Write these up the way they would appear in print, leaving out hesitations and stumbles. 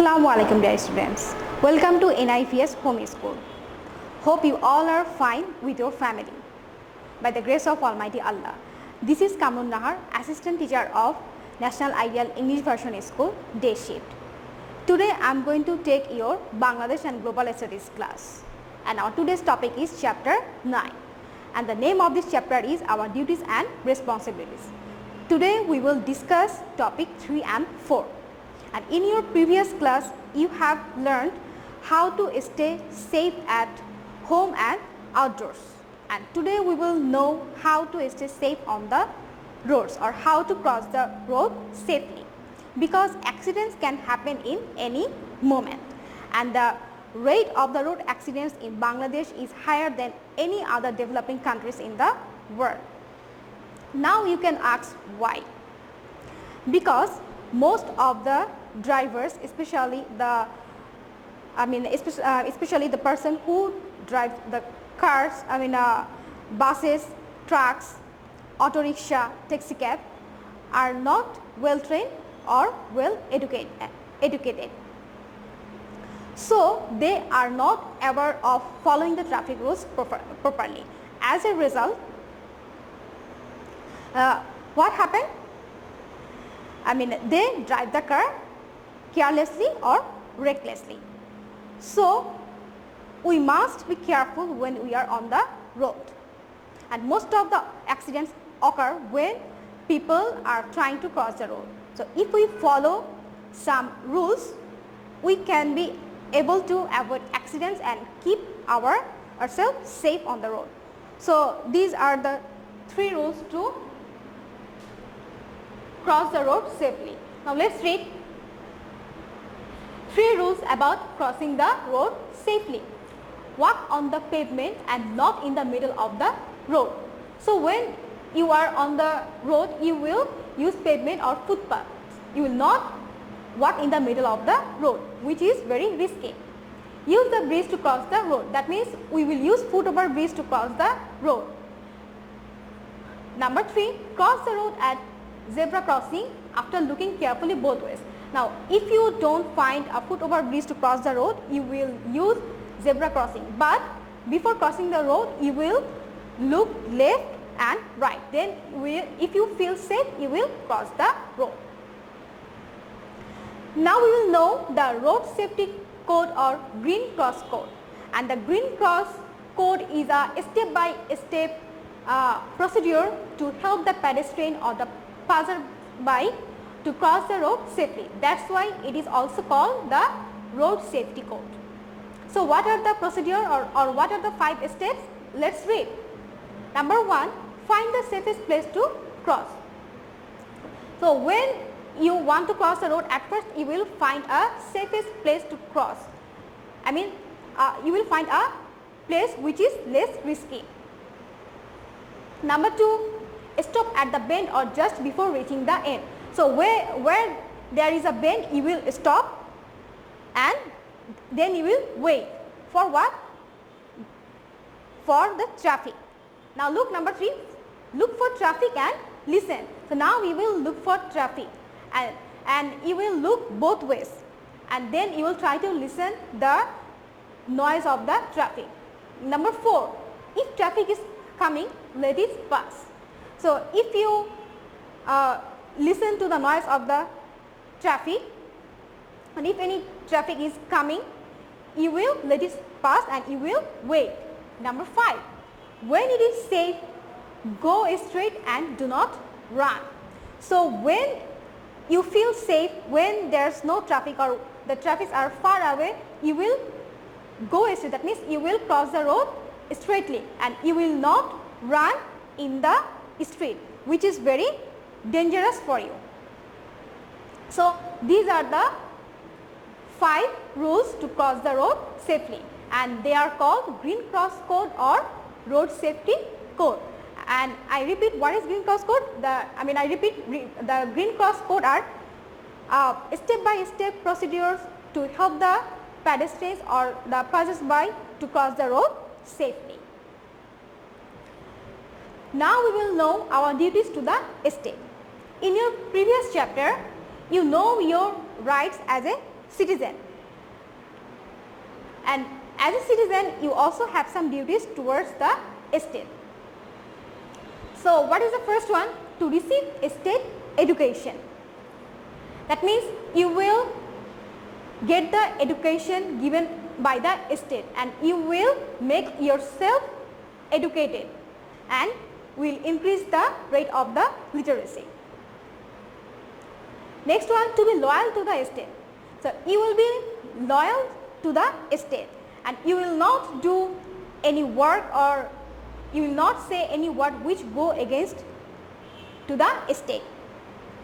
Assalamu alaikum dear students. Welcome to NIPS Home School. Hope you all are fine with your family. By the grace of Almighty Allah. This is Kamrun assistant teacher of National Ideal English Version School, day shift. Today I am going to take your Bangladesh and Global Studies class. And our today's topic is Chapter 9. And the name of this chapter is Our Duties and Responsibilities. Today we will discuss topic 3 and 4. And in your previous class, you have learned how to stay safe at home and outdoors. And today we will know how to stay safe on the roads or how to cross the road safely. Because accidents can happen in any moment. And the rate of the road accidents in Bangladesh is higher than any other developing countries in the world. Now you can ask why. Because most of the drivers, especially the person who drives the cars, buses, trucks, auto rickshaw, taxi cab, are not well trained or well educated. So they are not aware of following the traffic rules properly. As a result, what happened? They drive the car carelessly or recklessly. So we must be careful when we are on the road. And most of the accidents occur when people are trying to cross the road. So if we follow some rules, we can be able to avoid accidents and keep ourselves safe on the road. So these are the 3 rules to cross the road safely. Now let's read 3 rules about crossing the road safely. Walk on the pavement and not in the middle of the road. So when you are on the road, you will use pavement or footpath. You will not walk in the middle of the road, which is very risky. Use the bridge to cross the road. That means we will use foot over bridge to cross the road. Number 3, cross the road at zebra crossing after looking carefully both ways. Now if you don't find a foot over bridge to cross the road, you will use zebra crossing, but before crossing the road you will look left and right. Then if you feel safe, you will cross the road. Now we will know the road safety code or green cross code. And the green cross code is a step-by-step procedure to help the pedestrian or the passerby to cross the road safely. That's why it is also called the road safety code. So what are the procedure or what are the 5 steps? Let's read. Number 1, find the safest place to cross. So when you want to cross the road, at first you will find a safest place to cross. You will find a place which is less risky. Number 2, stop at the bend or just before reaching the end. So where there is a bend, you will stop and then you will wait for what? For the traffic. Now look, number 3, look for traffic and listen. So now we will look for traffic and you will look both ways, and then you will try to listen the noise of the traffic. Number 4, if traffic is coming, let it pass. So if you listen to the noise of the traffic, and if any traffic is coming, you will let it pass and you will wait. Number 5, when it is safe, go straight and do not run. So when you feel safe, when there is no traffic or the traffic are far away, you will go straight. That means you will cross the road straightly and you will not run in the street, which is very dangerous for you. So these are the 5 rules to cross the road safely, and they are called green cross code or road safety code. And I repeat, what is green cross code? The green cross code are step-by-step procedures to help the pedestrians or the passers-by to cross the road safely. Now we will know our duties to the state. In your previous chapter, you know your rights as a citizen, and as a citizen you also have some duties towards the state. So what is the first one? To receive state education. That means you will get the education given by the state and you will make yourself educated and will increase the rate of the literacy. Next one, to be loyal to the state. So you will be loyal to the state and you will not do any work or you will not say any word which go against to the state,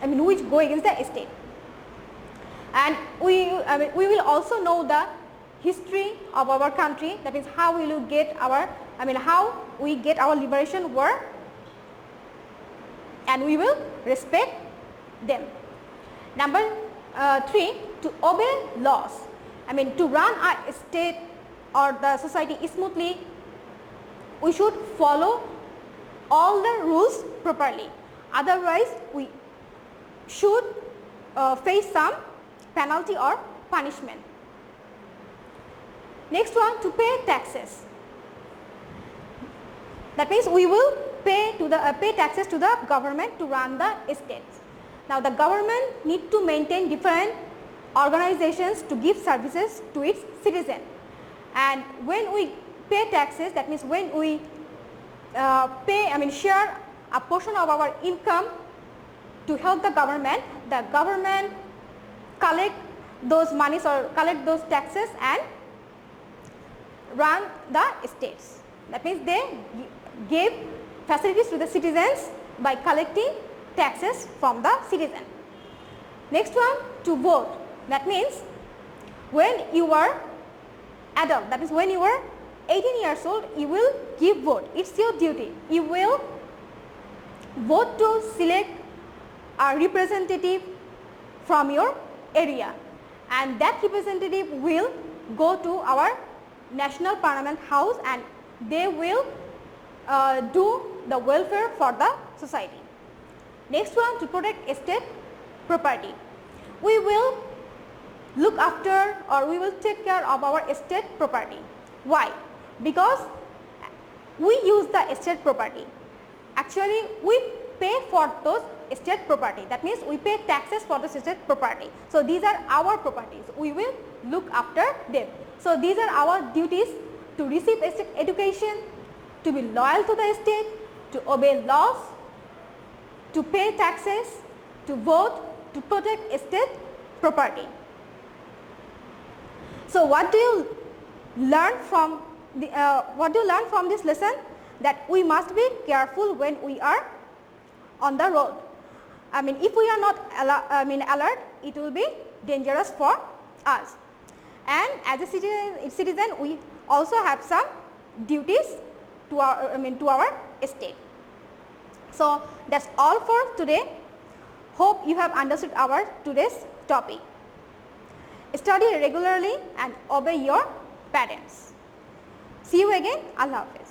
which go against the state. And we will also know the history of our country, that is how we will get our, how we get our liberation war, and we will respect them. Number 3, to obey laws. To run a state or the society smoothly, we should follow all the rules properly. Otherwise, we should face some penalty or punishment. Next one, to pay taxes. That means we will pay taxes to the government to run the states. Now the government need to maintain different organizations to give services to its citizens. And when we pay taxes, that means when we share a portion of our income to help the government collect those monies or collect those taxes and run the states. That means they give facilities to the citizens by collecting taxes from the citizen. Next one, to vote. That means when you are adult, that is when you are 18 years old, you will give vote. It's your duty. You will vote to select a representative from your area, and that representative will go to our National Parliament House and they will do the welfare for the society. Next one, to protect state property. We will look after or we will take care of our state property. Why? Because we use the state property. Actually, we pay for those state property. That means we pay taxes for the state property. So these are our properties. We will look after them. So these are our duties: to receive state education, to be loyal to the state, to obey laws, to pay taxes, to vote, to protect state property. So what do you learn from this lesson? That we must be careful when we are on the road. If we are not alert, it will be dangerous for us. And as a citizen, we also have some duties to our state. So that's all for today. Hope you have understood our today's topic. Study regularly and obey your parents. See you again. Allah Hafiz.